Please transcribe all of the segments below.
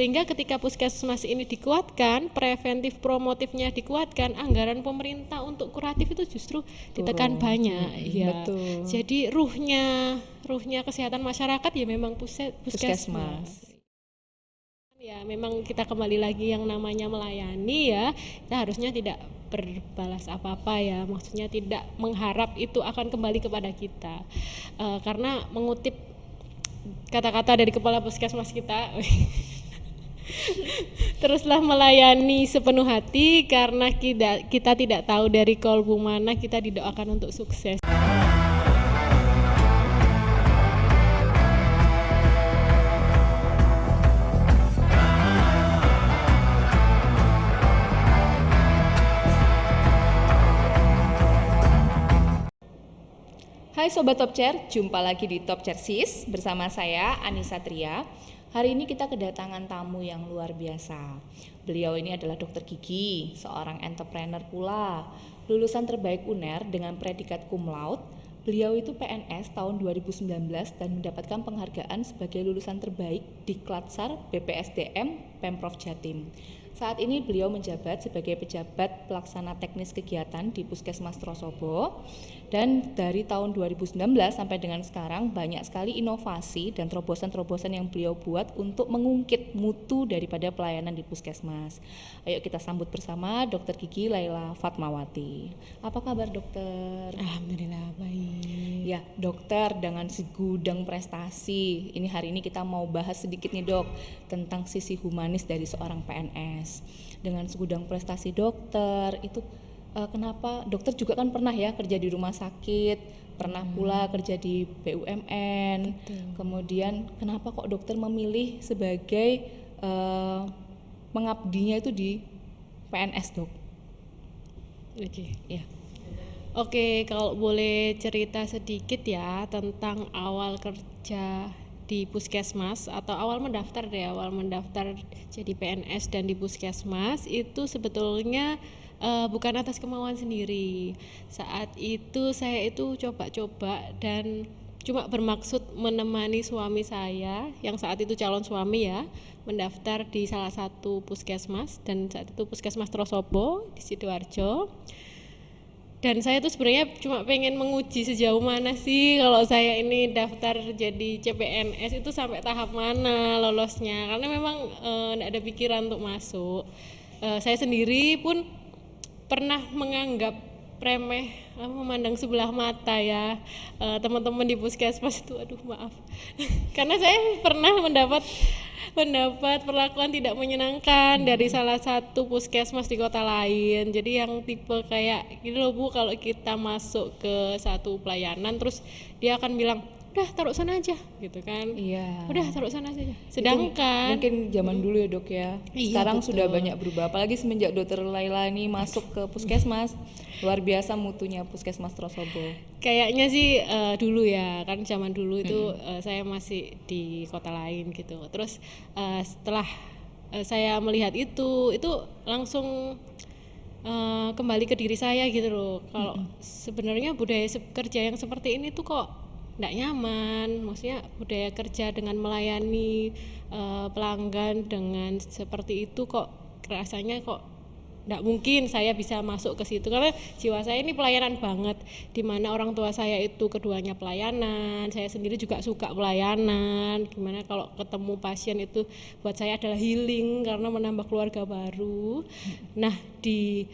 Sehingga ketika puskesmas ini dikuatkan, preventif promotifnya dikuatkan, anggaran pemerintah untuk kuratif itu justru ditekan banyak. Ya. Betul. Jadi ruhnya kesehatan masyarakat ya memang puskesmas. Ya memang kita kembali lagi yang namanya melayani ya, kita harusnya tidak berbalas apa-apa ya, maksudnya tidak mengharap itu akan kembali kepada kita. Karena mengutip kata-kata dari kepala puskesmas kita teruslah melayani sepenuh hati, karena kita tidak tahu dari kolbu mana kita didoakan untuk sukses. Hai Sobat Top Chair, jumpa lagi di Top Chair Sis bersama saya Anissa Tria. Hari ini kita kedatangan tamu yang luar biasa. Beliau ini adalah dokter gigi, seorang entrepreneur pula, lulusan terbaik UNER dengan predikat cum laude. Beliau itu PNS tahun 2019 dan mendapatkan penghargaan sebagai lulusan terbaik di Klatsar BPSDM Pemprov Jatim. Saat ini beliau menjabat sebagai pejabat pelaksana teknis kegiatan di Puskesmas Trosobo, dan dari tahun 2019 sampai dengan sekarang banyak sekali inovasi dan terobosan-terobosan yang beliau buat untuk mengungkit mutu daripada pelayanan di Puskesmas. Ayo kita sambut bersama Dr. Gigi Laila Fatmawati. Apa kabar dokter? Alhamdulillah baik. Ya dokter, dengan segudang prestasi, ini hari ini kita mau bahas sedikit nih dok tentang sisi humanis dari seorang PNS. Dengan segudang prestasi dokter itu kenapa dokter juga kan pernah ya kerja di rumah sakit, pernah pula kerja di BUMN. Betul. Kemudian kenapa kok dokter memilih sebagai mengabdinya itu di PNS dok? Oke. Ya. Oke, kalau boleh cerita sedikit ya tentang awal kerja di Puskesmas atau awal mendaftar jadi PNS dan di Puskesmas itu sebetulnya bukan atas kemauan sendiri. Saat itu saya itu coba-coba dan cuma bermaksud menemani suami saya yang saat itu calon suami ya, mendaftar di salah satu puskesmas, dan saat itu Puskesmas Trosobo di Sidoarjo. Dan saya tuh sebenarnya cuma pengen menguji sejauh mana sih kalau saya ini daftar jadi CPNS itu sampai tahap mana lolosnya, karena memang enggak ada pikiran untuk masuk. Saya sendiri pun pernah menganggap remeh, memandang sebelah mata ya teman-teman di puskesmas itu, aduh maaf karena saya pernah mendapat perlakuan tidak menyenangkan dari salah satu puskesmas di kota lain. Jadi yang tipe kayak gini loh Bu, kalau kita masuk ke satu pelayanan terus dia akan bilang udah taruh sana aja gitu kan. Iya. Udah taruh sana saja. Sedangkan mungkin zaman dulu ya dok ya. Iya, Sekarang betul. sudah banyak berubah. Apalagi semenjak dokter Laila ini masuk ke puskesmas, luar biasa mutunya Puskesmas Trosobo. Kayaknya sih dulu ya, kan zaman dulu itu saya masih di kota lain gitu. Terus setelah saya melihat itu langsung kembali ke diri saya gitu loh. Kalau sebenarnya budaya kerja yang seperti ini tuh kok nggak nyaman. Maksudnya budaya kerja dengan melayani pelanggan dengan seperti itu kok rasanya kok nggak mungkin saya bisa masuk ke situ, karena jiwa saya ini pelayanan banget, dimana orang tua saya itu keduanya pelayanan, saya sendiri juga suka pelayanan, gimana kalau ketemu pasien itu buat saya adalah healing karena menambah keluarga baru. Nah di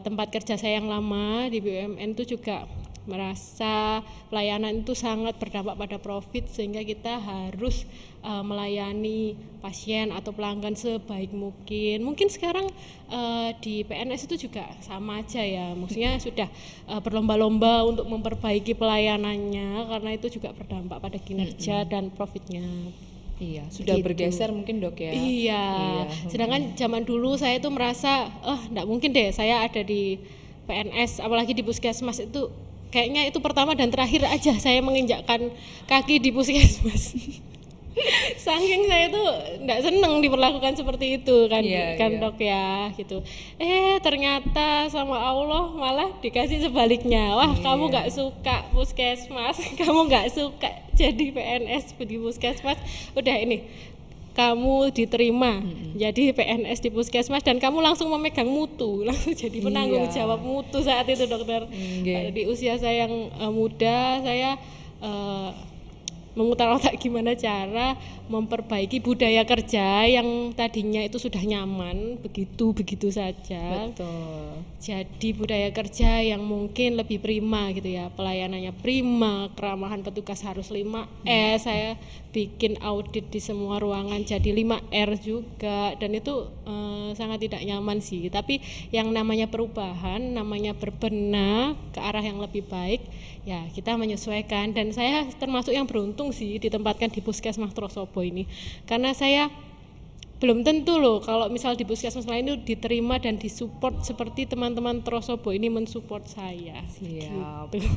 tempat kerja saya yang lama di BUMN itu juga merasa pelayanan itu sangat berdampak pada profit, sehingga kita harus melayani pasien atau pelanggan sebaik mungkin. Mungkin sekarang di PNS itu juga sama aja ya, maksudnya sudah berlomba-lomba untuk memperbaiki pelayanannya, karena itu juga berdampak pada kinerja dan profitnya. Iya, sudah Gitu. bergeser mungkin dok ya. Iya. Sedangkan zaman dulu saya itu merasa, enggak mungkin deh saya ada di PNS, apalagi di puskesmas itu kayaknya itu pertama dan terakhir aja saya menginjakkan kaki di puskesmas. Saking saya tuh enggak seneng diperlakukan seperti itu kan, dok ya gitu. Ternyata sama Allah malah dikasih sebaliknya. Wah, kamu enggak suka puskesmas, kamu enggak suka jadi PNS di puskesmas, udah ini kamu diterima Mm-mm. jadi PNS di puskesmas dan kamu langsung memegang mutu, langsung jadi penanggung Iya. jawab mutu saat itu dokter. Nggih. Di usia saya yang muda, saya eh, memutar otak gimana cara memperbaiki budaya kerja yang tadinya itu sudah nyaman begitu saja. Betul. Jadi budaya kerja yang mungkin lebih prima gitu ya, pelayanannya prima, keramahan petugas harus 5S. Saya bikin audit di semua ruangan jadi 5R juga, dan itu sangat tidak nyaman sih. Tapi yang namanya perubahan, namanya berbenah ke arah yang lebih baik, ya kita menyesuaikan. Dan saya termasuk yang beruntung sih ditempatkan di Puskesmas Trosobo ini, karena saya belum tentu loh kalau misal di puskesmas lain itu diterima dan disupport seperti teman-teman Trosobo ini mensupport saya. Siap. Gitu.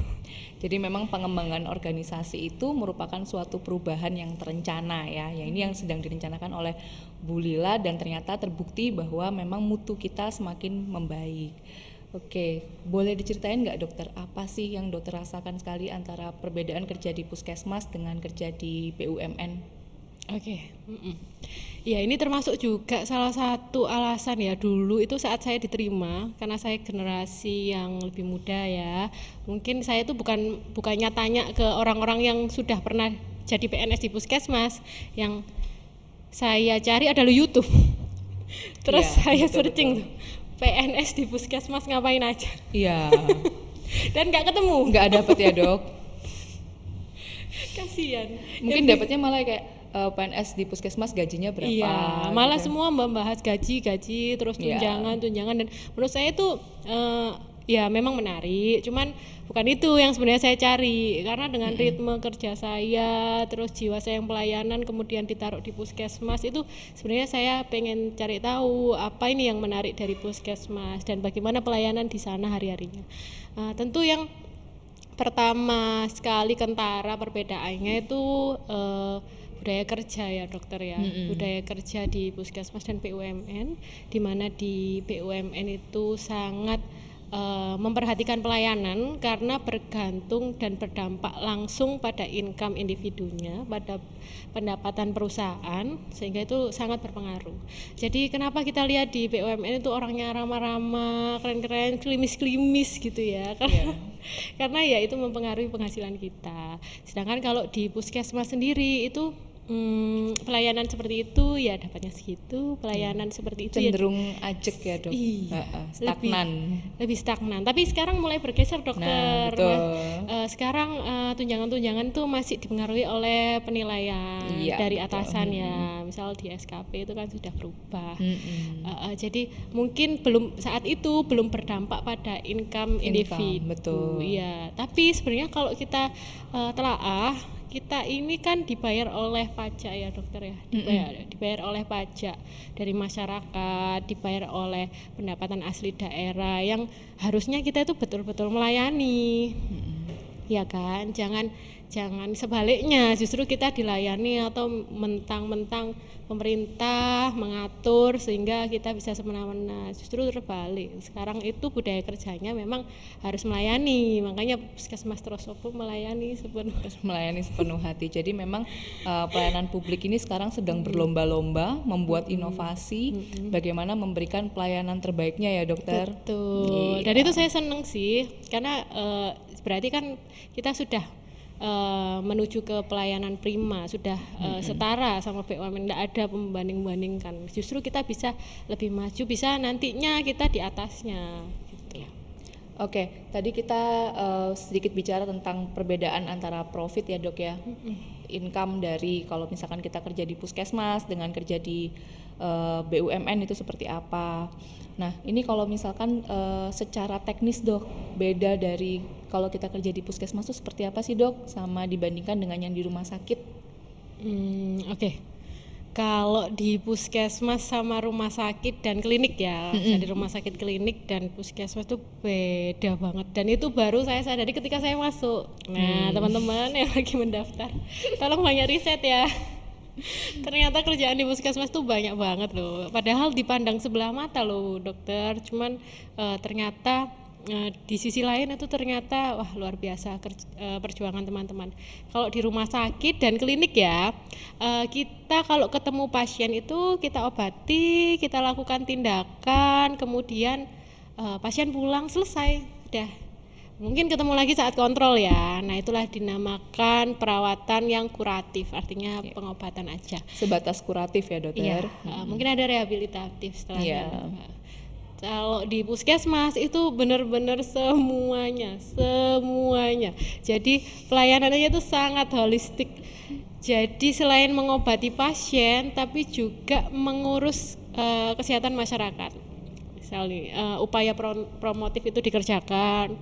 Jadi memang pengembangan organisasi itu merupakan suatu perubahan yang terencana ya. Yang ini yang sedang direncanakan oleh Bu Lila dan ternyata terbukti bahwa memang mutu kita semakin membaik. Oke, boleh diceritain nggak dokter, apa sih yang dokter rasakan sekali antara perbedaan kerja di puskesmas dengan kerja di BUMN? Oke, ya ini termasuk juga salah satu alasan ya dulu itu saat saya diterima, karena saya generasi yang lebih muda ya. Mungkin saya itu bukannya tanya ke orang-orang yang sudah pernah jadi PNS di puskesmas, yang saya cari adalah YouTube. Terus Iya, saya betul, searching betul. tuh, PNS di puskesmas ngapain aja, Iya, dan nggak ketemu. nggak dapet ya dok. Kasihan. Mungkin Ya, dapetnya malah kayak PNS di puskesmas gajinya berapa iya, malah gitu. semua membahas gaji, terus Iya. tunjangan, dan menurut saya itu ya memang menarik, cuman bukan itu yang sebenarnya saya cari, karena dengan ritme kerja saya, terus jiwa saya yang pelayanan, kemudian ditaruh di puskesmas, itu sebenarnya saya pengen cari tahu apa ini yang menarik dari puskesmas dan bagaimana pelayanan di sana hari-harinya. Tentu yang pertama sekali kentara perbedaannya itu budaya kerja ya dokter ya. Budaya kerja di puskesmas dan BUMN, di mana di BUMN itu sangat memperhatikan pelayanan karena bergantung dan berdampak langsung pada income individunya, pada pendapatan perusahaan, sehingga itu sangat berpengaruh. Jadi kenapa kita lihat di BUMN itu orangnya ramah-ramah, keren-keren, klimis-klimis gitu ya, karena ya itu mempengaruhi penghasilan kita. Sedangkan kalau di puskesmas sendiri itu pelayanan seperti itu ya dapatnya segitu, pelayanan seperti itu ya Cenderung ajek ya dok. iya, Stagnan. lebih stagnan. Tapi sekarang mulai bergeser dokter. Nah, betul. Sekarang tunjangan-tunjangan tuh masih dipengaruhi oleh penilaian Iya, dari betul. atasan ya. Misal di SKP itu kan sudah berubah. Mm-mm. Jadi mungkin saat itu belum berdampak pada income individu. Betul. Iya. Tapi sebenarnya kalau kita telaah, kita ini kan dibayar oleh pajak ya dokter ya, dibayar oleh pajak dari masyarakat, dibayar oleh pendapatan asli daerah yang harusnya kita itu betul-betul melayani. Ya kan, jangan sebaliknya justru kita dilayani atau mentang-mentang pemerintah mengatur sehingga kita bisa semena-mena. Justru terbalik, sekarang itu budaya kerjanya memang harus melayani, makanya Puskesmas Trosobo melayani sepenuh hati. Jadi memang pelayanan publik ini sekarang sedang berlomba-lomba membuat inovasi bagaimana memberikan pelayanan terbaiknya ya dokter. Betul. Dan itu saya seneng sih, karena berarti kan kita sudah menuju ke pelayanan prima, sudah setara sama BUMN, tidak ada pembanding-bandingkan. Justru kita bisa lebih maju, bisa nantinya kita di atasnya. Gitu. Oke, tadi kita sedikit bicara tentang perbedaan antara profit ya dok ya, income dari kalau misalkan kita kerja di puskesmas dengan kerja di BUMN itu seperti apa. Nah ini kalau misalkan secara teknis dok, beda dari kalau kita kerja di puskesmas itu seperti apa sih dok, sama dibandingkan dengan yang di rumah sakit? Oke. Kalau di puskesmas sama rumah sakit dan klinik ya, dari rumah sakit klinik dan puskesmas itu beda banget, dan itu baru saya sadari ketika saya masuk. Nah teman-teman yang lagi mendaftar, tolong banyak riset ya. Ternyata kerjaan di puskesmas tuh banyak banget loh, padahal dipandang sebelah mata loh dokter, cuman ternyata Di sisi lain itu ternyata wah luar biasa perjuangan teman-teman. Kalau di rumah sakit dan klinik ya, kita kalau ketemu pasien itu kita obati, kita lakukan tindakan, kemudian pasien pulang selesai, udah. Mungkin ketemu lagi saat kontrol ya. Nah, itulah dinamakan perawatan yang kuratif, artinya Iya. pengobatan aja. Sebatas kuratif ya, Iya, dokter. mungkin ada rehabilitatif setelahnya. Iya. Kalau di puskesmas itu benar-benar semuanya. Jadi pelayanannya itu sangat holistik. Jadi selain mengobati pasien, tapi juga mengurus kesehatan masyarakat. Misalnya upaya promotif itu dikerjakan,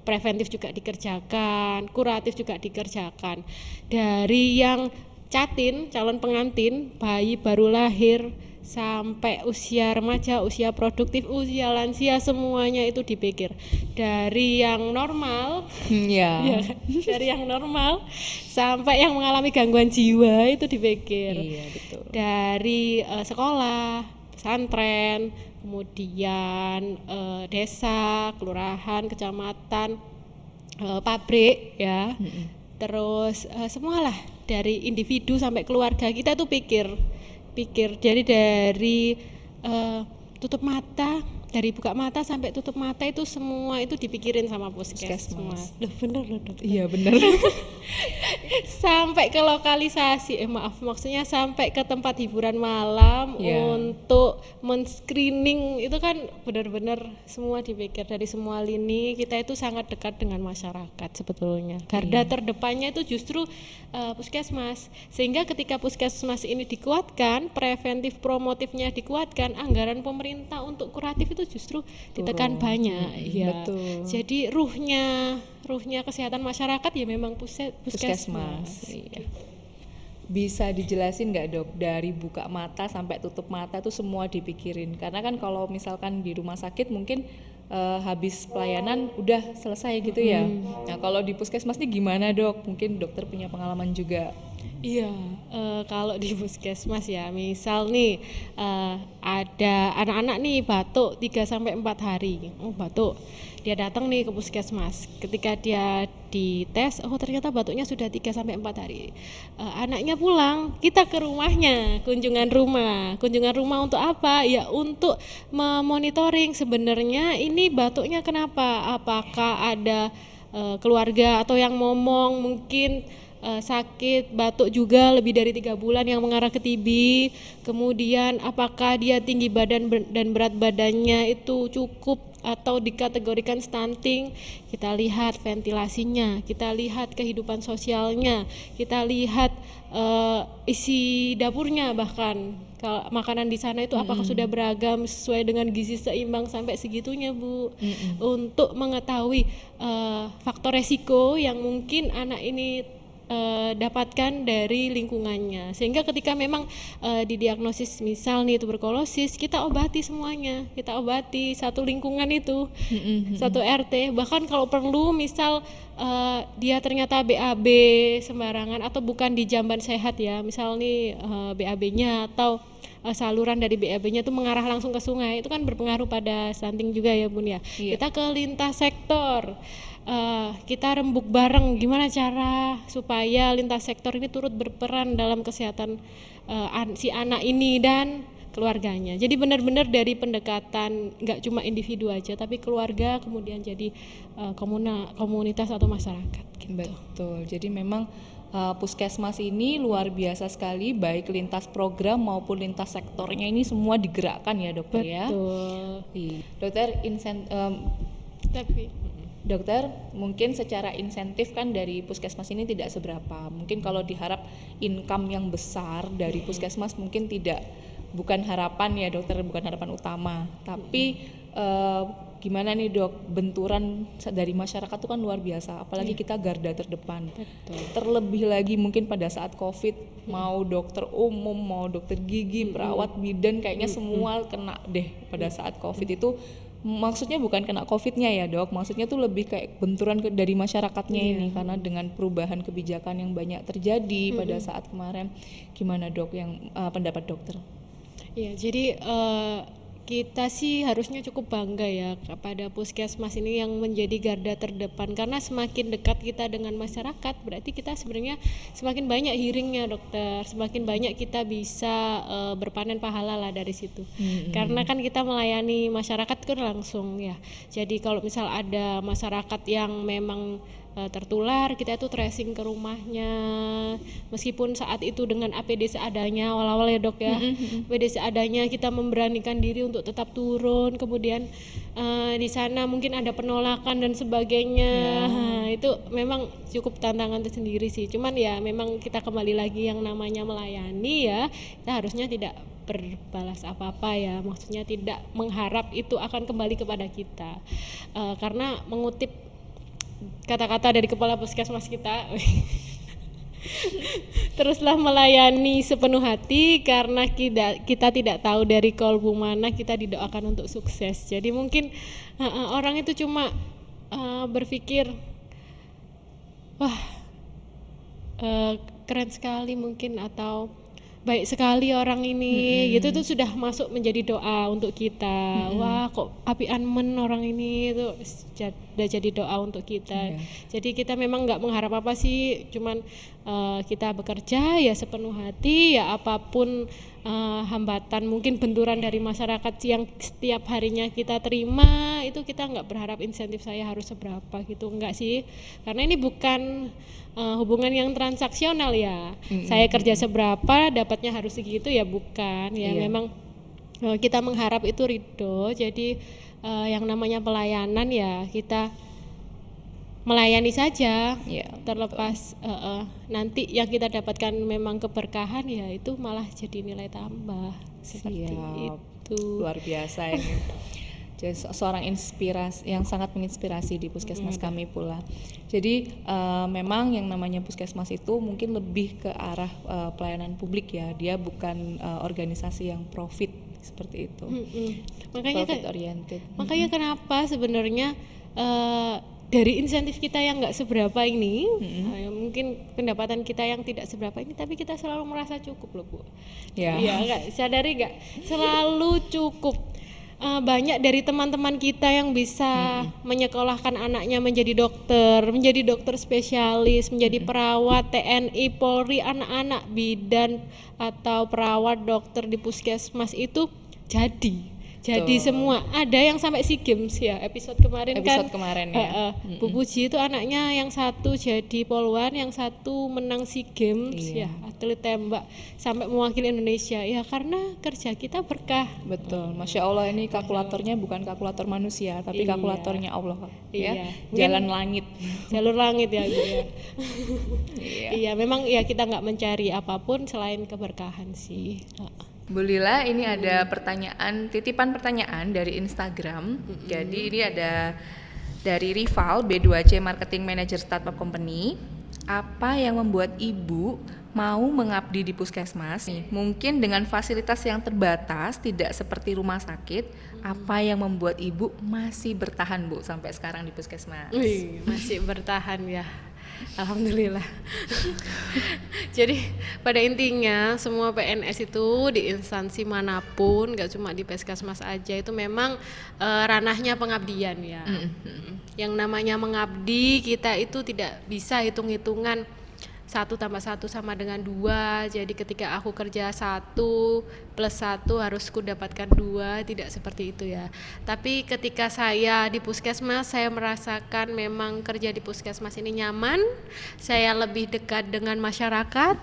preventif juga dikerjakan, kuratif juga dikerjakan. Dari yang catin, calon pengantin, bayi baru lahir, sampai usia remaja, usia produktif, usia lansia, semuanya itu dipikir. Dari yang normal, Ya. dari yang normal sampai yang mengalami gangguan jiwa itu dipikir. Iya, betul. Dari sekolah, pesantren, kemudian desa, kelurahan, kecamatan, pabrik ya. Terus semualah dari individu sampai keluarga kita tuh pikir. Jadi dari tutup mata, dari buka mata sampai tutup mata itu semua itu dipikirin sama puskesmas. Loh bener loh dokter. Iya, benar. Sampai ke lokalisasi, maksudnya sampai ke tempat hiburan malam untuk men-screening itu kan benar-benar semua dipikir. Dari semua lini kita itu sangat dekat dengan masyarakat sebetulnya. Garda terdepannya itu justru puskesmas, sehingga ketika puskesmas ini dikuatkan, preventif promotifnya dikuatkan, anggaran pemerintah untuk kuratif itu justru ditekan banyak. Ya. Betul. Jadi ruhnya kesehatan masyarakat ya memang puskesmas. Iya. Bisa dijelasin nggak dok, dari buka mata sampai tutup mata itu semua dipikirin? Karena kan kalau misalkan di rumah sakit mungkin habis pelayanan udah selesai gitu ya. Nah kalau di puskesmas nih gimana dok? Mungkin dokter punya pengalaman juga. Iya, kalau di puskesmas ya, misal nih ada anak-anak nih batuk 3-4 hari, batuk, dia datang nih ke puskesmas. Ketika dia dites, oh ternyata batuknya sudah 3-4 hari. Anaknya pulang, kita ke rumahnya, kunjungan rumah untuk apa? Ya untuk memonitoring sebenarnya ini batuknya kenapa? Apakah ada keluarga atau yang ngomong mungkin sakit batuk juga lebih dari 3 bulan yang mengarah ke TB, kemudian apakah dia tinggi badan dan berat badannya itu cukup atau dikategorikan stunting, kita lihat ventilasinya, kita lihat kehidupan sosialnya, kita lihat isi dapurnya, bahkan kalau makanan di sana itu apakah sudah beragam sesuai dengan gizi seimbang sampai segitunya Bu, untuk mengetahui faktor resiko yang mungkin anak ini dapatkan dari lingkungannya, sehingga ketika memang didiagnosis misal nih tuberkulosis, kita obati semuanya, kita obati satu lingkungan itu, satu RT, bahkan kalau perlu misal dia ternyata BAB sembarangan atau bukan di jamban sehat ya, misal nih BAB-nya atau saluran dari BAB-nya itu mengarah langsung ke sungai, itu kan berpengaruh pada stunting juga ya Bun ya. Kita ke lintas sektor, kita rembuk bareng gimana cara supaya lintas sektor ini turut berperan dalam kesehatan si anak ini dan keluarganya. Jadi benar-benar dari pendekatan nggak cuma individu aja, tapi keluarga, kemudian jadi komunitas atau masyarakat gitu. Betul, jadi memang puskesmas ini luar biasa sekali, baik lintas program maupun lintas sektornya ini semua digerakkan ya dokter. Betul. Ya. Dokter, Dokter, mungkin secara insentif kan dari puskesmas ini tidak seberapa. Mungkin kalau diharap income yang besar dari puskesmas mungkin bukan harapan ya dokter, bukan harapan utama. Tapi gimana nih dok, benturan dari masyarakat itu kan luar biasa. Apalagi kita garda terdepan. Betul. Terlebih lagi mungkin pada saat COVID, mau dokter umum, mau dokter gigi, perawat bidan, kayaknya semua kena deh pada saat COVID itu. Maksudnya bukan kena COVID-nya ya dok, maksudnya tuh lebih kayak benturan dari masyarakatnya ini, karena dengan perubahan kebijakan yang banyak terjadi pada saat kemarin. Gimana dok, yang pendapat dokter? Ya, jadi Kita sih harusnya cukup bangga ya kepada puskesmas ini yang menjadi garda terdepan, karena semakin dekat kita dengan masyarakat berarti kita sebenarnya semakin banyak hearingnya dokter, semakin banyak kita bisa berpanen pahala lah dari situ. Karena kan kita melayani masyarakat kan langsung ya. Jadi kalau misal ada masyarakat yang memang tertular, kita itu tracing ke rumahnya, meskipun saat itu dengan APD seadanya awal-awal ya dok ya. APD seadanya, kita memberanikan diri untuk tetap turun, kemudian di sana mungkin ada penolakan dan sebagainya. Itu memang cukup tantangan tersendiri sih, cuman ya memang kita kembali lagi yang namanya melayani ya, kita harusnya tidak berbalas apa-apa ya, maksudnya tidak mengharap itu akan kembali kepada kita. Karena mengutip kata-kata dari kepala puskesmas kita, teruslah melayani sepenuh hati karena kita tidak tahu dari kolbu mana kita didoakan untuk sukses. Jadi mungkin orang itu cuma berpikir wah keren sekali mungkin, atau baik sekali orang ini, gitu tuh sudah masuk menjadi doa untuk kita. Wah kok apian men orang ini, itu udah jadi doa untuk kita. Jadi kita memang nggak mengharap apa sih, cuman kita bekerja ya sepenuh hati ya, apapun hambatan mungkin benturan dari masyarakat yang setiap harinya kita terima, itu kita nggak berharap insentif saya harus seberapa gitu, enggak sih, karena ini bukan hubungan yang transaksional ya. Saya kerja seberapa dapatnya harus segitu ya, bukan ya. Memang kita mengharap itu ridho. Jadi yang namanya pelayanan ya kita melayani saja, terlepas nanti yang kita dapatkan memang keberkahan ya, itu malah jadi nilai tambah seperti itu. Luar biasa ini. Jadi seorang inspirasi yang sangat menginspirasi di puskesmas kami pula. Jadi memang yang namanya puskesmas itu mungkin lebih ke arah pelayanan publik ya. Dia bukan organisasi yang profit seperti itu. Makanya profit oriented. Makanya kenapa sebenarnya dari insentif kita yang nggak seberapa ini, mungkin pendapatan kita yang tidak seberapa ini, tapi kita selalu merasa cukup loh Bu. Iya, nggak sadari nggak? Selalu cukup. Banyak dari teman-teman kita yang bisa menyekolahkan anaknya menjadi dokter spesialis, menjadi perawat, TNI, Polri, anak-anak bidan atau perawat dokter di puskesmas itu jadi semua. Ada yang sampai SEA Games ya, episode kemarin ya. Bu Puji itu anaknya yang satu jadi polwan, yang satu menang SEA Games ya, atlet tembak sampai mewakili Indonesia ya, karena kerja kita berkah. Betul, Masya Allah, ini kalkulatornya bukan kalkulator manusia tapi kalkulatornya Allah ya. Jalan langit, jalur langit ya Bu ya. Iya, memang ya kita nggak mencari apapun selain keberkahan sih. Bu Lila, ini ada titipan pertanyaan dari Instagram. Jadi ini ada dari Rival B2C Marketing Manager Startup Company. Apa yang membuat Ibu mau mengabdi di puskesmas? Mungkin dengan fasilitas yang terbatas, tidak seperti rumah sakit. Apa yang membuat Ibu masih bertahan Bu sampai sekarang di puskesmas? Masih bertahan ya. Alhamdulillah. Jadi pada intinya semua PNS itu di instansi manapun, gak cuma di puskesmas aja, itu memang ranahnya pengabdian ya. Yang namanya mengabdi, kita itu tidak bisa hitung-hitungan 1 tambah 1 sama dengan 2. Jadi ketika aku kerja 1 plus 1 harus ku dapatkan 2, tidak seperti itu ya. Tapi ketika saya di puskesmas, saya merasakan memang kerja di puskesmas ini nyaman. Saya lebih dekat dengan masyarakat,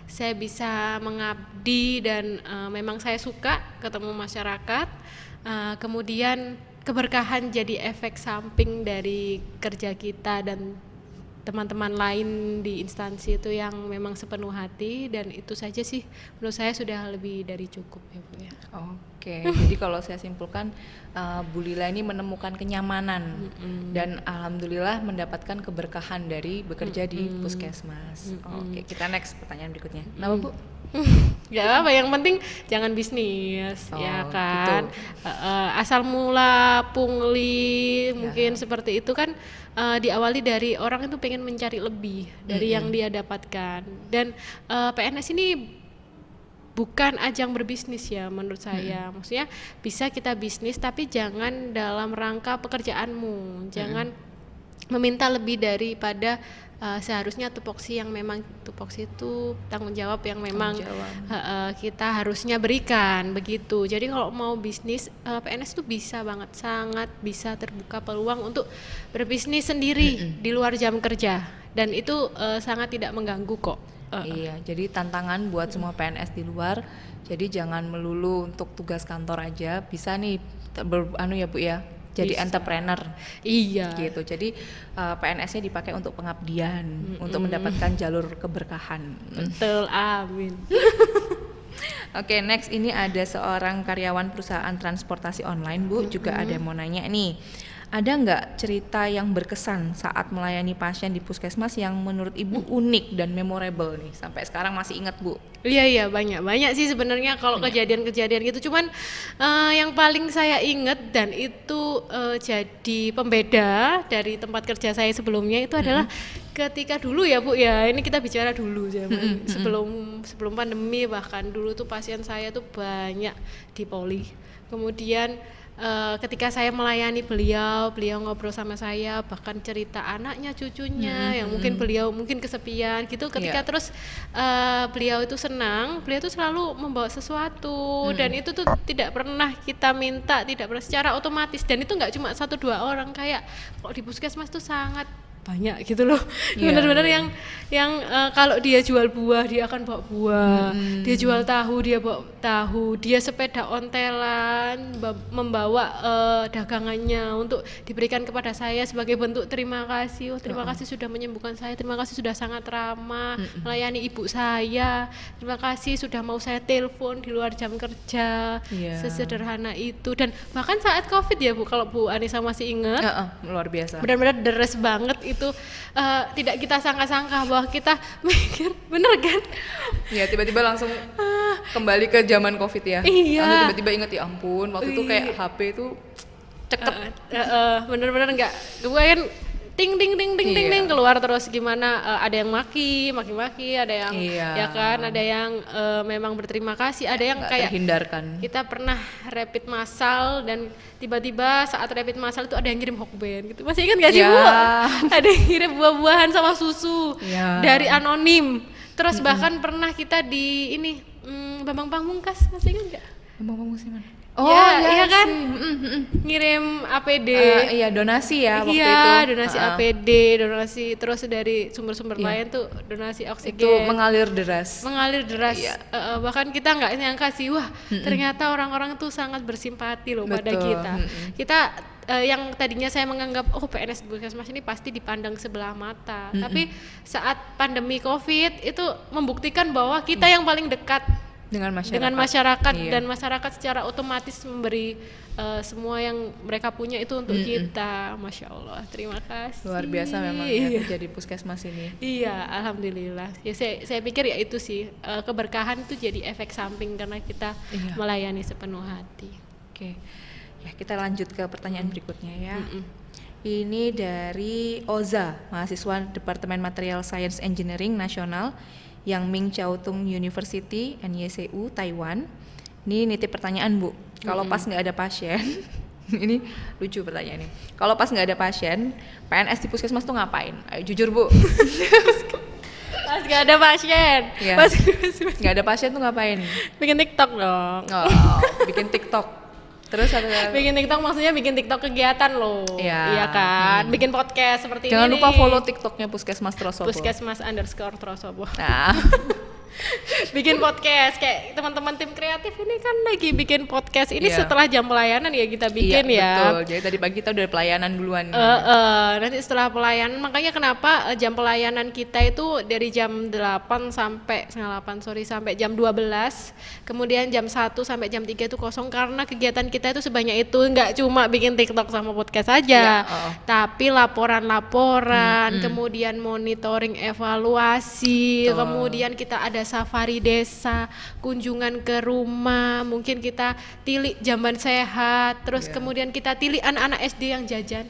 saya bisa mengabdi dan memang saya suka ketemu masyarakat. Kemudian keberkahan jadi efek samping dari kerja kita dan teman-teman lain di instansi itu yang memang sepenuh hati, dan itu saja sih menurut saya sudah lebih dari cukup ya Bu ya. Oke, jadi kalau saya simpulkan Bu Lila ini menemukan kenyamanan dan alhamdulillah mendapatkan keberkahan dari bekerja di puskesmas. Oke, kita next pertanyaan berikutnya. Kenapa Bu? Gak apa, yang penting jangan bisnis ya kan. Gitu. Asal mula pungli mungkin seperti itu kan, diawali dari orang itu pengen mencari lebih dari yang dia dapatkan. Dan PNS ini bukan ajang berbisnis ya menurut saya. Maksudnya bisa kita bisnis tapi jangan dalam rangka pekerjaanmu. Jangan meminta lebih daripada seharusnya tupoksi yang memang tupoksi itu tanggung jawab yang memang kita harusnya berikan begitu. Jadi kalau mau bisnis PNS itu bisa banget, sangat bisa terbuka peluang untuk berbisnis sendiri di luar jam kerja dan itu sangat tidak mengganggu kok. Iya, jadi tantangan buat semua PNS di luar. Jadi jangan melulu untuk tugas kantor aja, bisa nih ya Bu ya. Jadi Bisa. entrepreneur Iya. gitu. Jadi PNS-nya dipakai untuk pengabdian, untuk mendapatkan jalur keberkahan. Betul, amin. Oke, next ini ada seorang karyawan perusahaan transportasi online Bu, juga ada yang mau nanya nih. Ada nggak cerita yang berkesan saat melayani pasien di puskesmas yang menurut Ibu unik dan memorable nih? Sampai sekarang masih ingat Bu? Iya banyak sih sebenarnya kalau kejadian-kejadian gitu. Cuman yang paling saya ingat dan itu jadi pembeda dari tempat kerja saya sebelumnya itu adalah ketika dulu ya Bu ya. Ini kita bicara dulu zaman sebelum pandemi, bahkan dulu tuh pasien saya tuh banyak di poli. Kemudian ketika saya melayani beliau ngobrol sama saya, bahkan cerita anaknya, cucunya yang mungkin beliau mungkin kesepian gitu. Ketika terus beliau itu senang, beliau itu selalu membawa sesuatu dan itu tuh tidak pernah kita minta, tidak pernah secara otomatis, dan itu nggak cuma 1-2 orang, kayak kok di puskesmas tuh sangat banyak gitu loh. Benar-benar yang kalau dia jual buah dia akan bawa buah, dia jual tahu dia bawa tahu, dia sepeda ontelan membawa dagangannya untuk diberikan kepada saya sebagai bentuk terima kasih. Terima kasih sudah menyembuhkan saya, terima kasih sudah sangat ramah melayani ibu saya, terima kasih sudah mau saya telepon di luar jam kerja. Sesederhana itu. Dan bahkan saat Covid ya Bu, kalau Bu Anissa masih ingat, luar biasa, benar-benar deres banget itu. Tidak kita sangka-sangka bahwa kita mikir bener kan ya, tiba-tiba langsung kembali ke zaman Covid ya. Langsung tiba-tiba inget, ya ampun waktu itu kayak HP itu ceket. Bener-bener nggak, gue kan ting keluar terus gimana, ada yang maki, ada yang ya kan, ada yang memang berterima kasih, ada yang kayak terhindarkan. Kita pernah rapid massal dan tiba-tiba saat rapid massal itu ada yang ngirim hokben gitu. Masih ingat gak sih Bu? Ada yang ngirim buah-buahan sama susu dari anonim. Terus bahkan pernah kita di ini Bambang Pamungkas, masih ingat gak? Bambang Pamungkas mana? Iya kan? Ngirim APD. Iya, donasi ya waktu itu. Iya, donasi APD, donasi terus dari sumber-sumber lain tuh donasi oksigen. Itu mengalir deras. Iya. Bahkan kita nggak nyangka sih, wah ternyata orang-orang tuh sangat bersimpati loh pada kita. Kita yang tadinya saya menganggap PNS Puskesmas ini pasti dipandang sebelah mata. Tapi saat pandemi Covid itu membuktikan bahwa kita yang paling dekat dengan masyarakat dan masyarakat secara otomatis memberi semua yang mereka punya itu untuk kita. Masya Allah, terima kasih. Luar biasa memang ya jadi puskesmas ini. Iya, alhamdulillah. Ya saya pikir ya itu sih keberkahan itu jadi efek samping karena kita melayani sepenuh hati. Oke, ya kita lanjut ke pertanyaan berikutnya ya. Ini dari Oza, mahasiswa Departemen Material Science Engineering Nasional yang Ming Chiao Tung University NYCU Taiwan. Ini nitip pertanyaan Bu, kalau pas nggak ada pasien ini lucu pertanyaannya, kalau pas nggak ada pasien PNS di puskesmas tuh ngapain? Ayo jujur Bu. Pas nggak ada pasien, pas nggak ada pasien tuh ngapain? Bikin TikTok dong. Bikin TikTok. Terus bikin TikTok, maksudnya bikin TikTok kegiatan loh. Iya kan, bikin podcast seperti Jangan ini. Jangan lupa follow TikToknya Puskesmas Trosobo. Puskesmas_Trosobo. Nah. Bikin podcast kayak teman-teman tim kreatif ini kan lagi bikin podcast ini setelah jam pelayanan ya kita bikin betul. Jadi tadi pagi kita udah pelayanan duluan. Nanti setelah pelayanan, makanya kenapa jam pelayanan kita itu dari jam 8 sampai sampai jam 12. Kemudian jam 1 sampai jam 3 itu kosong karena kegiatan kita itu sebanyak itu, nggak cuma bikin TikTok sama podcast aja. Tapi laporan-laporan, kemudian monitoring evaluasi, kemudian kita ada safari desa, kunjungan ke rumah, mungkin kita tilik jamban sehat, terus kemudian kita tilik anak-anak SD yang jajan.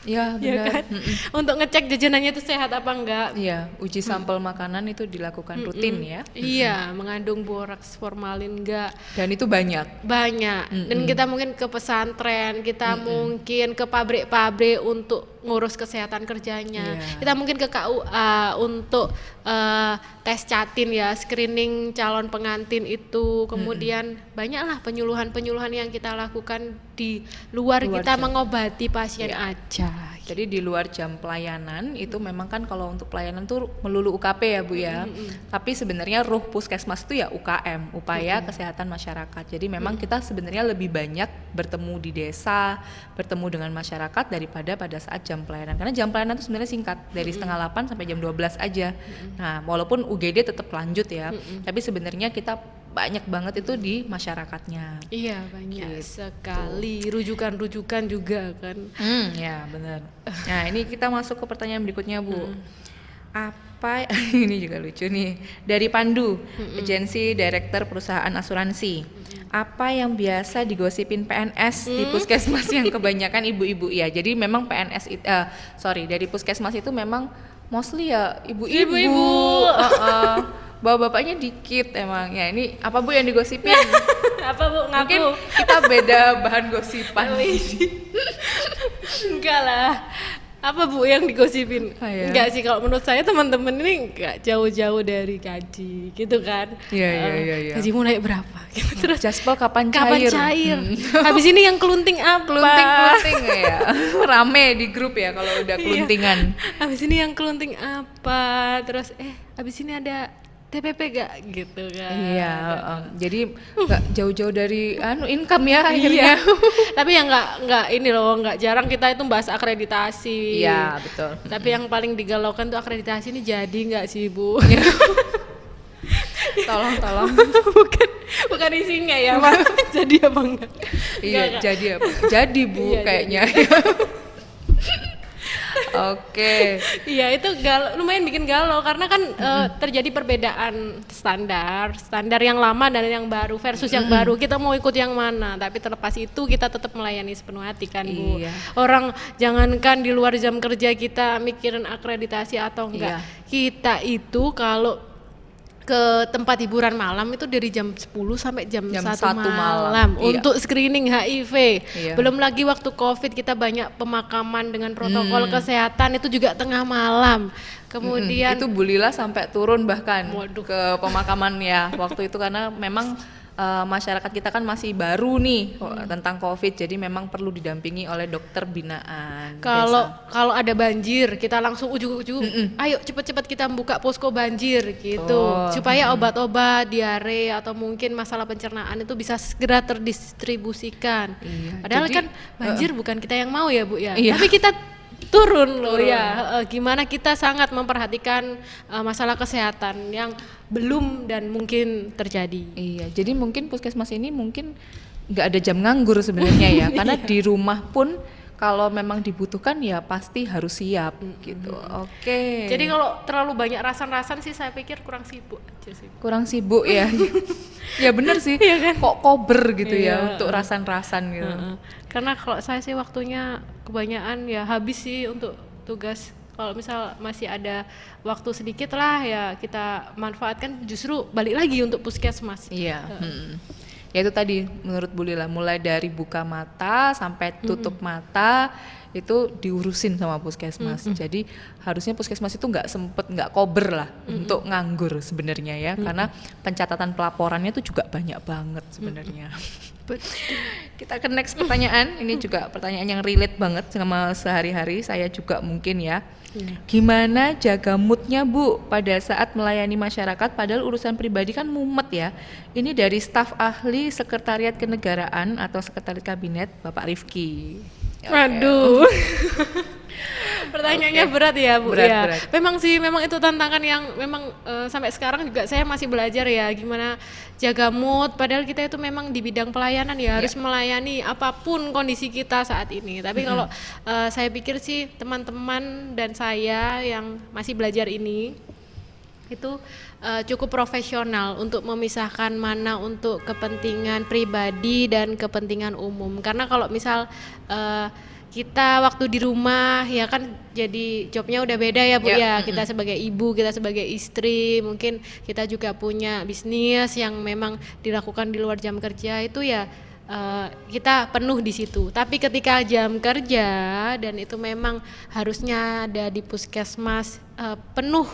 Ya ya benar. kan? Untuk ngecek jajanannya itu sehat apa enggak. Iya, uji sampel makanan itu dilakukan rutin ya. Iya, mengandung boraks, formalin enggak. Dan itu banyak. Banyak. Dan kita mungkin ke pesantren, kita mungkin ke pabrik-pabrik untuk ngurus kesehatan kerjanya. Iya. Kita mungkin ke KUA untuk tes catin ya, screening calon pengantin itu. Kemudian banyaklah penyuluhan-penyuluhan yang kita lakukan di luar Luar kita jam. mengobati pasien Iya. aja. Jadi di luar jam pelayanan itu memang kan kalau untuk pelayanan tuh melulu UKP ya Bu ya. Tapi sebenarnya ruh puskesmas itu ya UKM, upaya kesehatan masyarakat. Jadi memang kita sebenarnya lebih banyak bertemu di desa, bertemu dengan masyarakat daripada pada saat jam pelayanan. Karena jam pelayanan itu sebenarnya singkat, dari setengah 8 sampai jam 12 aja. Nah, walaupun UGD tetap lanjut ya, tapi sebenarnya kita banyak banget itu di masyarakatnya. Iya, banyak Gitu. sekali rujukan-rujukan juga kan. Ya benar. Nah ini kita masuk ke pertanyaan berikutnya Bu. Apa ini juga lucu nih dari Pandu, agensi direktur perusahaan asuransi. Apa yang biasa digosipin PNS di puskesmas yang kebanyakan ibu-ibu ya. Jadi memang PNS itu, dari puskesmas itu memang mostly ya ibu-ibu. Ibu-ibu. Bapak-bapaknya dikit emang. Ya ini apa Bu yang digosipin? Apa Bu, Mungkin ngaku? kita beda bahan gosipan. Enggak lah. Apa Bu yang digosipin? Ya. Enggak sih, kalau menurut saya teman-teman ini enggak jauh-jauh dari gaji gitu kan. Iya. Gajimu naik berapa? Gitu. Terus Jaspel kapan kapan cair? cair? Habis ini yang kelunting apa? Kelunting ya. Rame di grup ya kalau udah keluntingan. Habis ini yang kelunting apa? Terus habis ini ada TPP gak gitu kan. Iya, jadi nggak jauh-jauh dari income ya akhirnya. Iya. Tapi yang nggak ini loh, nggak jarang kita itu bahas akreditasi. Iya, betul. Tapi yang paling digalaukan tuh akreditasi ini jadi nggak sih Bu? Tolong. bukan isinya ya Pak. Jadi apa enggak? Iya, Enggak. jadi apa? Jadi Bu Iya, kayaknya. Oke. Iya itu lumayan bikin galau karena kan terjadi perbedaan standar yang lama dan yang baru versus yang baru, kita mau ikut yang mana. Tapi terlepas itu kita tetap melayani sepenuh hati kan Bu. Iya. Orang jangankan di luar jam kerja kita mikirin akreditasi atau enggak, Iya. kita itu kalau ke tempat hiburan malam itu dari jam 10 sampai jam 1 1 malam. malam Iya. untuk screening HIV. Iya. Belum lagi waktu Covid kita banyak pemakaman dengan protokol kesehatan itu juga tengah malam. Kemudian itu Bu Lila sampai turun bahkan Waduh. ke pemakaman ya waktu itu karena memang masyarakat kita kan masih baru nih tentang COVID, jadi memang perlu didampingi oleh dokter binaan. kalau ada banjir kita langsung ujuk-ujuk, ayo cepet-cepet kita buka posko banjir gitu, supaya obat-obat diare atau mungkin masalah pencernaan itu bisa segera terdistribusikan. Iya, Padahal jadi, kan banjir bukan kita yang mau ya Bu ya, Iya. tapi kita turun loh ya. Gimana kita sangat memperhatikan masalah kesehatan yang belum dan mungkin terjadi. Iya, jadi mungkin puskesmas ini mungkin nggak ada jam nganggur sebenarnya ya, karena di rumah pun kalau memang dibutuhkan ya pasti harus siap gitu. Oke. Jadi kalau terlalu banyak rasan-rasan sih saya pikir kurang sibuk aja sih. Kurang sibuk ya. Ya bener sih. Kok kober gitu ya untuk rasan-rasan gitu. Karena kalau saya sih waktunya kebanyakan ya habis sih untuk tugas. Kalau misal masih ada waktu sedikit lah ya kita manfaatkan, justru balik lagi untuk puskesmas. Iya. Ya itu tadi menurut Bu Lila, mulai dari buka mata sampai tutup mata itu diurusin sama puskesmas. Jadi harusnya puskesmas itu nggak kober lah untuk nganggur sebenarnya ya, karena pencatatan pelaporannya itu juga banyak banget sebenarnya. Kita ke next pertanyaan. Ini juga pertanyaan yang relate banget sama sehari-hari saya juga mungkin ya. Gimana jaga moodnya Bu pada saat melayani masyarakat, padahal urusan pribadi kan mumet ya. Ini dari staf ahli Sekretariat Kenegaraan atau Sekretariat Kabinet Bapak Rifki. Waduh. Pertanyaannya berat ya Bu Berat, ya. berat. Memang itu tantangan yang memang sampai sekarang juga saya masih belajar ya gimana jaga mood, padahal kita itu memang di bidang pelayanan ya, harus melayani apapun kondisi kita saat ini. Tapi kalau saya pikir sih teman-teman dan saya yang masih belajar ini itu cukup profesional untuk memisahkan mana untuk kepentingan pribadi dan kepentingan umum. Karena kalau misal kita waktu di rumah ya kan jadi jobnya udah beda ya Bu Ya, ya. Kita sebagai ibu, kita sebagai istri, mungkin kita juga punya bisnis yang memang dilakukan di luar jam kerja itu ya kita penuh di situ. Tapi ketika jam kerja dan itu memang harusnya ada di puskesmas penuh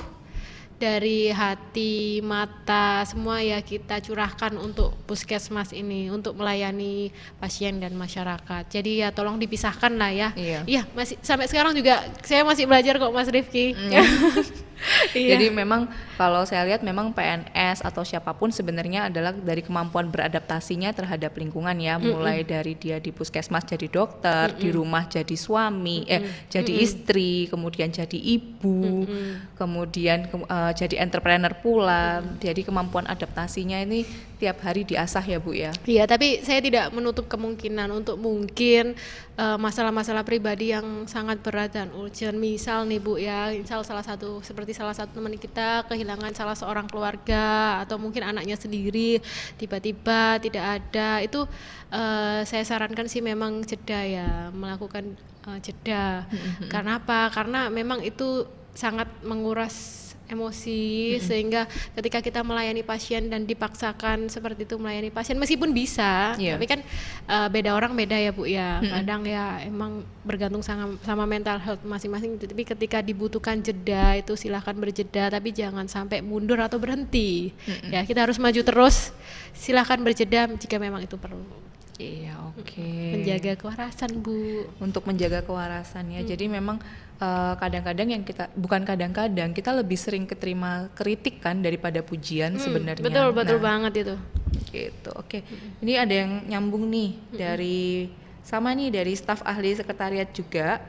dari hati, mata, semua ya kita curahkan untuk puskesmas ini untuk melayani pasien dan masyarakat. Jadi ya tolong dipisahkan lah ya. Iya. Iya, masih sampai sekarang juga saya masih belajar kok Mas Rifki. Iya. Jadi memang kalau saya lihat memang PNS atau siapapun sebenarnya adalah dari kemampuan beradaptasinya terhadap lingkungan ya, mulai dari dia di puskesmas jadi dokter, di rumah jadi suami, jadi istri, kemudian jadi ibu, kemudian jadi entrepreneur pula. Jadi kemampuan adaptasinya ini tiap hari diasah ya Bu ya. Iya, tapi saya tidak menutup kemungkinan untuk mungkin masalah-masalah pribadi yang sangat berat dan urgent. Misal nih Bu ya, misal salah satu teman kita kehilangan salah seorang keluarga atau mungkin anaknya sendiri tiba-tiba tidak ada. Itu saya sarankan sih memang jeda ya, melakukan jeda. Karena apa? Karena memang itu sangat menguras emosi sehingga ketika kita melayani pasien dan dipaksakan seperti itu melayani pasien meskipun bisa, tapi kan beda orang beda ya Bu ya. Kadang ya emang bergantung sama mental health masing-masing. Tapi ketika dibutuhkan jeda itu silahkan berjeda, tapi jangan sampai mundur atau berhenti. Ya kita harus maju terus. Silahkan berjeda jika memang itu perlu. Iya, oke. Menjaga kewarasan Bu. Untuk menjaga kewarasan ya. Jadi memang kadang-kadang yang bukan kadang-kadang kita lebih sering keterima kritik kan daripada pujian sebenarnya. Betul banget itu. Gitu. Oke. Ini ada yang nyambung nih dari staf ahli sekretariat juga.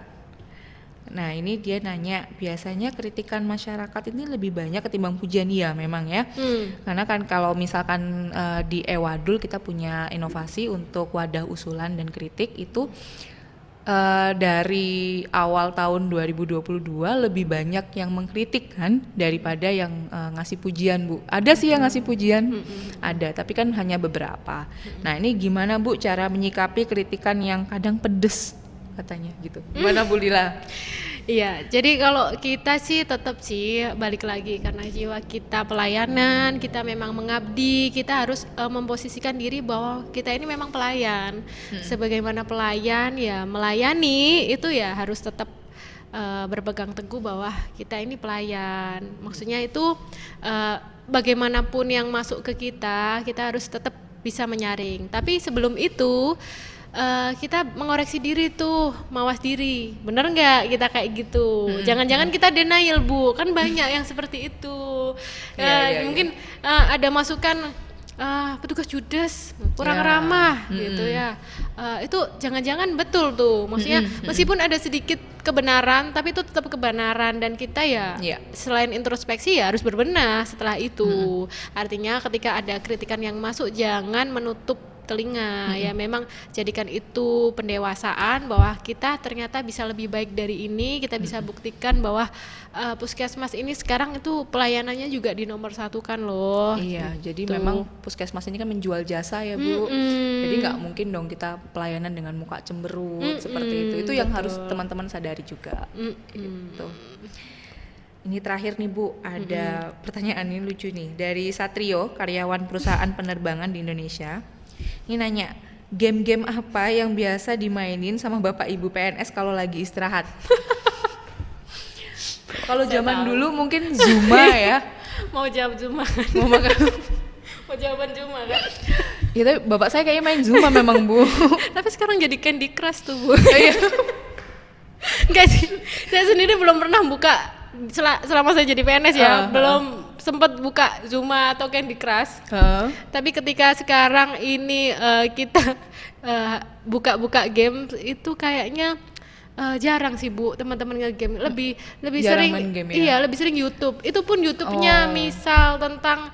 Nah, ini dia nanya, biasanya kritikan masyarakat ini lebih banyak ketimbang pujian. Iya, memang ya. Karena kan kalau misalkan di Ewadul kita punya inovasi untuk wadah usulan dan kritik itu dari awal tahun 2022 lebih banyak yang mengkritik kan daripada yang ngasih pujian Bu. Ada sih yang ngasih pujian, ada, tapi kan hanya beberapa. Nah ini gimana Bu cara menyikapi kritikan yang kadang pedes katanya gitu? Gimana Bu Lila? Iya, jadi kalau kita sih tetap sih balik lagi karena jiwa kita pelayanan, kita memang mengabdi, kita harus memposisikan diri bahwa kita ini memang pelayan. Sebagaimana pelayan ya melayani itu ya harus tetap berpegang teguh bahwa kita ini pelayan. Maksudnya itu bagaimanapun yang masuk ke kita harus tetap bisa menyaring. Tapi sebelum itu kita mengoreksi diri tuh, mawas diri, bener nggak kita kayak gitu? Jangan-jangan kita denial Bu, kan banyak yang seperti itu. Mungkin ada masukan petugas judes kurang ramah gitu ya. Itu jangan-jangan betul tuh, maksudnya meskipun ada sedikit kebenaran, tapi itu tetap kebenaran dan kita ya selain introspeksi ya harus berbenah setelah itu. Artinya ketika ada kritikan yang masuk jangan menutup telinga ya, memang jadikan itu pendewasaan bahwa kita ternyata bisa lebih baik dari ini, kita bisa buktikan bahwa puskesmas ini sekarang itu pelayanannya juga dinomor satukan loh. Iya, jadi memang puskesmas ini kan menjual jasa ya Bu. Jadi nggak mungkin dong kita pelayanan dengan muka cemberut seperti itu. Itu yang harus teman-teman sadari juga. Gitu. Ini terakhir nih Bu, ada pertanyaan ini lucu nih dari Satrio, karyawan perusahaan penerbangan di Indonesia. Ini nanya, game-game apa yang biasa dimainin sama Bapak Ibu PNS kalau lagi istirahat? Kalau zaman dulu mungkin Zuma ya. Mau jawab Zuma. Mau jawaban Zuma kan? Ya tapi bapak saya kayaknya main Zuma memang Bu. Tapi sekarang jadi Candy Crush tuh Bu. Enggak sih, saya sendiri belum pernah buka selama saya jadi PNS ya, belum sempat buka Zuma atau Candy Crush. Tapi ketika sekarang ini kita buka-buka game itu kayaknya jarang sih Bu, teman-teman nge-game lebih jarang sering game, ya? Iya, lebih sering YouTube. Itu pun YouTube-nya misal tentang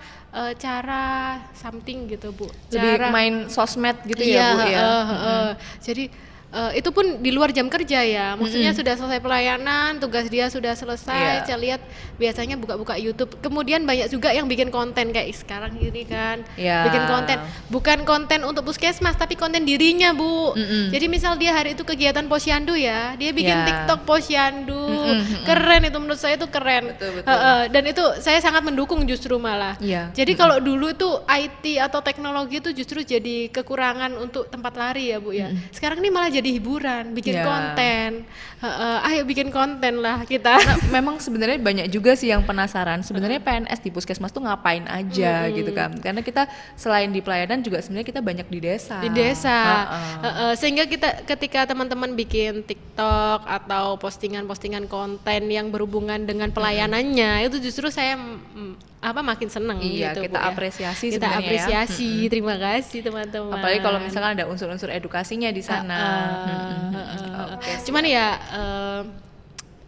cara something gitu Bu. Lebih main sosmed gitu ya Bu ya. Jadi itu pun di luar jam kerja ya, maksudnya Mm-mm. sudah selesai pelayanan, tugas dia sudah selesai, Iya. saya lihat biasanya buka-buka YouTube. Kemudian banyak juga yang bikin konten kayak sekarang ini kan, Iya. bikin konten, bukan konten untuk puskesmas, tapi konten dirinya Bu. Mm-mm. Jadi misal dia hari itu kegiatan posyandu ya, dia bikin Iya. TikTok posyandu, Mm-mm. keren itu menurut saya itu keren. Betul. Dan itu saya sangat mendukung justru malah. Iya. Jadi kalau dulu itu IT atau teknologi itu justru jadi kekurangan untuk tempat lari ya Bu ya. Sekarang ini malah jadi hiburan, bikin Iya. konten. Ayo bikin konten lah kita. Nah, memang sebenarnya banyak juga sih yang penasaran sebenarnya PNS di puskesmas tuh ngapain aja gitu kan, karena kita selain di pelayanan juga sebenarnya kita banyak di desa. Di desa. Heeh. Sehingga kita ketika teman-teman bikin TikTok atau postingan-postingan konten yang berhubungan dengan pelayanannya, itu justru saya makin seneng Iya, gitu kita Bu, ya. apresiasi Kita sebenarnya ya. apresiasi, terima kasih teman-teman. Apalagi kalau misalkan ada unsur-unsur edukasinya di sana. Oke. Cuman ya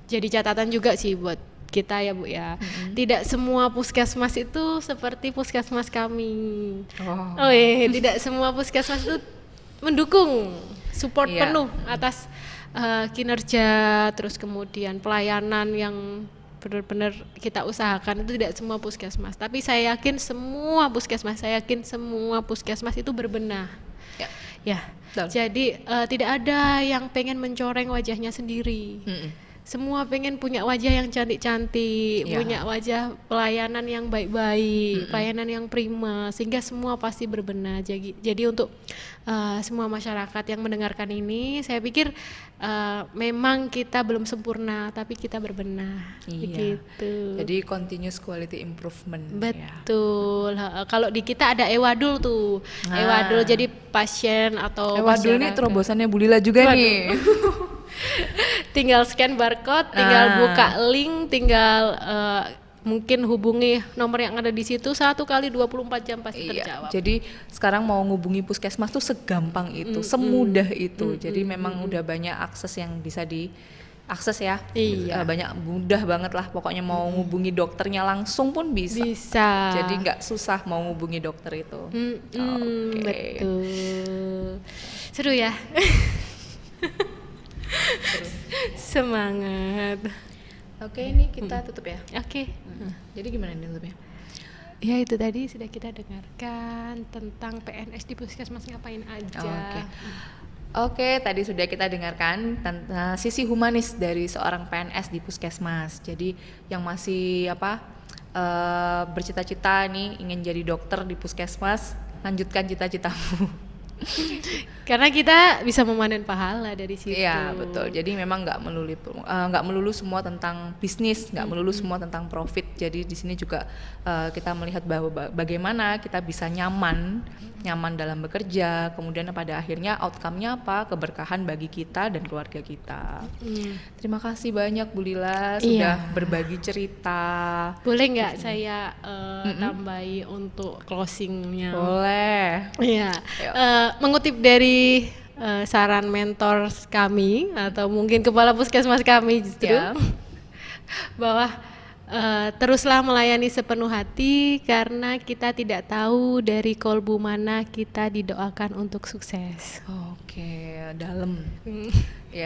jadi catatan juga sih buat kita ya Bu ya. Tidak semua puskesmas itu seperti puskesmas kami. Oh. Tidak semua puskesmas itu mendukung support Iya. penuh atas kinerja, terus kemudian pelayanan yang benar-benar kita usahakan. Itu tidak semua puskesmas, tapi saya yakin semua puskesmas itu berbenah. Ya. Ya, Betul. jadi tidak ada yang pengen mencoreng wajahnya sendiri. Semua pengen punya wajah yang cantik-cantik, Ya. punya wajah pelayanan yang baik-baik, pelayanan yang prima, sehingga semua pasti berbenah. Jadi untuk semua masyarakat yang mendengarkan ini, saya pikir memang kita belum sempurna, tapi kita berbenah. Iya. Begitu. Jadi continuous quality improvement. Ya. Betul. Kalau di kita ada Ewadul tuh. Nah. Ewadul jadi pasien atau Waduh, ini masyarakat. terobosannya Bu Lila juga nih. Tinggal scan barcode, tinggal buka link, tinggal mungkin hubungi nomor yang ada di situ 1 kali 24 jam pasti Iya, terjawab. jadi sekarang mau ngubungi puskesmas tuh segampang itu, semudah itu. Jadi memang udah banyak akses yang bisa diakses ya. Iya. Banyak, mudah banget lah. Pokoknya mau ngubungi dokternya langsung pun bisa. Bisa. Jadi nggak susah mau ngubungi dokter itu. Oke. Betul. Seru ya. Semangat. Oke, ini kita tutup ya. Oke. Jadi gimana nih tutupnya? Ya itu tadi sudah kita dengarkan tentang PNS di puskesmas ngapain aja. Oke, tadi sudah kita dengarkan tentang sisi humanis dari seorang PNS di puskesmas. Jadi yang masih bercita-cita nih ingin jadi dokter di puskesmas, lanjutkan cita-citamu. Karena kita bisa memanen pahala dari situ. Iya, betul. Jadi memang nggak melulu semua tentang bisnis, nggak melulu semua tentang profit. Jadi di sini juga kita melihat bahwa bagaimana kita bisa nyaman dalam bekerja, kemudian pada akhirnya outcome-nya apa? Keberkahan bagi kita dan keluarga kita. Terima kasih banyak Bu Lila sudah berbagi cerita. Boleh nggak saya tambahi untuk closingnya? Boleh. Iya. Ayo. Mengutip dari saran mentor kami atau mungkin kepala puskesmas kami justru Ya. bahwa teruslah melayani sepenuh hati karena kita tidak tahu dari kolbu mana kita didoakan untuk sukses. Oke, dalam.